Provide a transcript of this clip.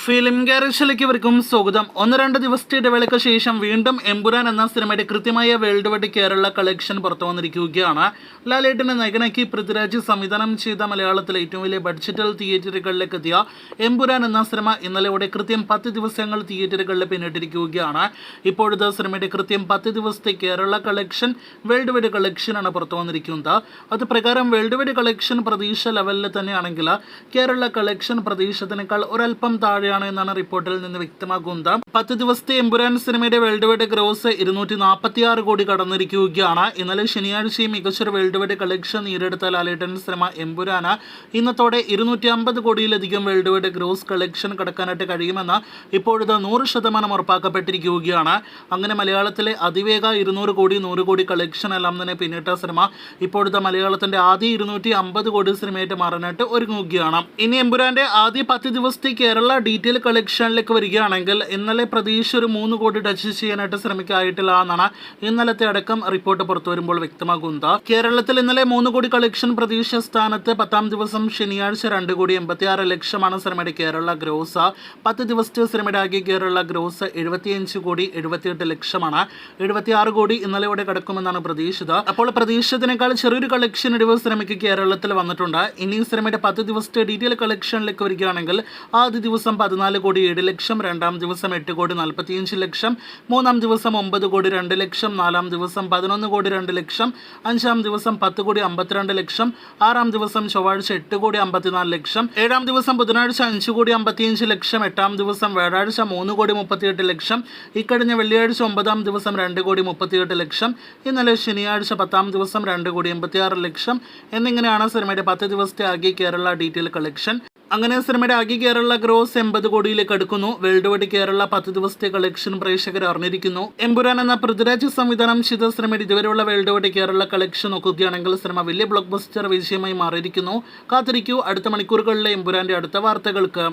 Film ഗാരേജിലേക്ക് ഇവർക്കും സ്വാഗതം. 1-2 ദിവസത്തെ ഇടവേളയ്ക്ക് ശേഷം വീണ്ടും എമ്പുരാൻ എന്ന സിനിമയുടെ കൃത്യമായ വേൾഡ് വൈഡ് കേരള കളക്ഷൻ പുറത്തു വന്നിരിക്കുകയാണ്. ലാലേട്ടനെ നായകനാക്കി പൃഥ്വിരാജ് സംവിധാനം ചെയ്ത മലയാളത്തിലെ ഏറ്റവും വലിയ ബഡ്ജറ്റിൽ തിയേറ്ററുകളിലേക്ക് എത്തിയ എമ്പുരാൻ എന്ന സിനിമ ഇന്നലെയോടെ കൃത്യം 10 ദിവസങ്ങൾ തിയേറ്ററുകളിൽ പിന്നിട്ടിരിക്കുകയാണ്. ഇപ്പോഴത്തെ സിനിമയുടെ കൃത്യം 10 ദിവസത്തെ കേരള കളക്ഷൻ വേൾഡ് വൈഡ് കളക്ഷനാണ് പുറത്തു വന്നിരിക്കുന്നത്. അത് പ്രകാരം വേൾഡ് വൈഡ് കളക്ഷൻ പ്രതീക്ഷ ലെവലിൽ തന്നെയാണെങ്കിൽ കേരള കളക്ഷൻ പ്രതീക്ഷത്തിനേക്കാൾ ഒരൽപ്പം താഴെയാണ് എന്നാണ് റിപ്പോർട്ടിൽ നിന്ന് വ്യക്തമാക്കുന്നത്. 10 ദിവസത്തെ എമ്പുരാൻ സിനിമയുടെ വേൾഡ് വൈഡ് ഗ്രോസ് 246 കോടി കടന്നിരിക്കുകയാണ്. ഇന്നലെ ശനിയാഴ്ചയും മികച്ചൊരു വേൾഡ് വൈഡ് കളക്ഷൻ നേടിയെടുത്ത ലാലേട്ടൻ സിനിമ എമ്പുരാന് ഇന്നത്തോടെ 250 കോടിയിലധികം വേൾഡ് വൈഡ് ഗ്രോസ് കളക്ഷൻ കടക്കാനായിട്ട് കഴിയുമെന്ന് ഇപ്പോഴത്തെ 100% ഉറപ്പാക്കപ്പെട്ടിരിക്കുകയാണ്. അങ്ങനെ മലയാളത്തിലെ അതിവേഗ 200 കോടി 100 കോടി കളക്ഷൻ എല്ലാം തന്നെ പിന്നിട്ട സിനിമ ഇപ്പോഴത്തെ മലയാളത്തിന്റെ ആദ്യ 250 കോടി സിനിമയായിട്ട് മാറാനായിട്ട് ഒരുങ്ങുകയാണ്. ഇനി എമ്പുരാന്റെ ആദ്യ 10 ദിവസത്തെ കേരള ഡീറ്റെയിൽ കളക്ഷനിലേക്ക് വരികയാണെങ്കിൽ ഇന്നലെ പ്രതീക്ഷ ഒരു 3 കോടി ടച്ച് ചെയ്യാനായിട്ട് ശ്രമിക്കായിട്ടില്ല എന്നാണ് ഇന്നലത്തെ അടക്കം റിപ്പോർട്ട് പുറത്തു വരുമ്പോൾ വ്യക്തമാകുന്നത്. കേരളത്തിൽ ഇന്നലെ 3 കോടി കളക്ഷൻ പ്രതീക്ഷ സ്ഥാനത്ത് 10ാം ദിവസം ശനിയാഴ്ച 2 കോടി 86 ലക്ഷമാണ് സിനിമയുടെ കേരള ഗ്രോസ്. 10 ദിവസത്തെ സിനിമയുടെ ആകെ കേരള ഗ്രോസ് 75 കോടി 78 ലക്ഷമാണ്. 76 കോടി ഇന്നലെയോടെ കടക്കുമെന്നാണ് പ്രതീക്ഷിച്ചത്. അപ്പോൾ പ്രതീക്ഷിച്ചതിനേക്കാൾ ചെറിയൊരു കളക്ഷൻ ഇടിവ് സിനിമയ്ക്ക് കേരളത്തിൽ വന്നിട്ടുണ്ട്. ഇനി സിനിമയുടെ 10 ദിവസത്തെ ഡീറ്റെയിൽ കളക്ഷനിലേക്ക് വരികയാണെങ്കിൽ ആദ്യ ദിവസം 14 കോടി 7 ലക്ഷം, 2ാം ദിവസം 8 കോടി 45 ലക്ഷം, 3ാം ദിവസം 9 കോടി 2 ലക്ഷം, 4ാം ദിവസം 11 കോടി 2 ലക്ഷം, 5ാം ദിവസം 10 കോടി 52 ലക്ഷം, 6ാം ദിവസം ചൊവ്വാഴ്ച 8 കോടി 54 ലക്ഷം, 7ാം ദിവസം ബുധനാഴ്ച 5 കോടി 55 ലക്ഷം, 8ാം ദിവസം വ്യാഴാഴ്ച 3 കോടി 38 ലക്ഷം, ഇക്കഴിഞ്ഞ വെള്ളിയാഴ്ച 9ാം ദിവസം 2 കോടി 38 ലക്ഷം, ഇന്നലെ ശനിയാഴ്ച 10ാം ദിവസം 2 കോടി 86 ലക്ഷം എന്നിങ്ങനെയാണ് സിനിമയുടെ 10 ദിവസത്തെ ആകെ കേരള ഡീറ്റെയിൽ കളക്ഷൻ. അങ്ങനെ സിനിമയുടെ ആകെ കേരള ഗ്രോസ് 80 കോടിയിലേക്ക് അടുക്കുന്നു. വേൾഡ് വൈഡ് കേരള 10 ദിവസത്തെ കളക്ഷൻ പ്രേക്ഷകർ അറിഞ്ഞിരിക്കുന്നു. എമ്പുരാൻ എന്ന പൃഥ്വിരാജ് സംവിധാനം ചെയ്ത സിനിമയുടെ ഇതുവരെയുള്ള വേൾഡ് വൈഡ് കേരള കളക്ഷൻ നോക്കുകയാണെങ്കിൽ സിനിമ വലിയ ബ്ലോക്ക് ബസ്റ്റർ വിജയമായി മാറിയിരിക്കുന്നു. കാത്തിരിക്കൂ അടുത്ത മണിക്കൂറുകളിലെ എമ്പുരാന്റെ അടുത്ത വാർത്തകൾക്ക്.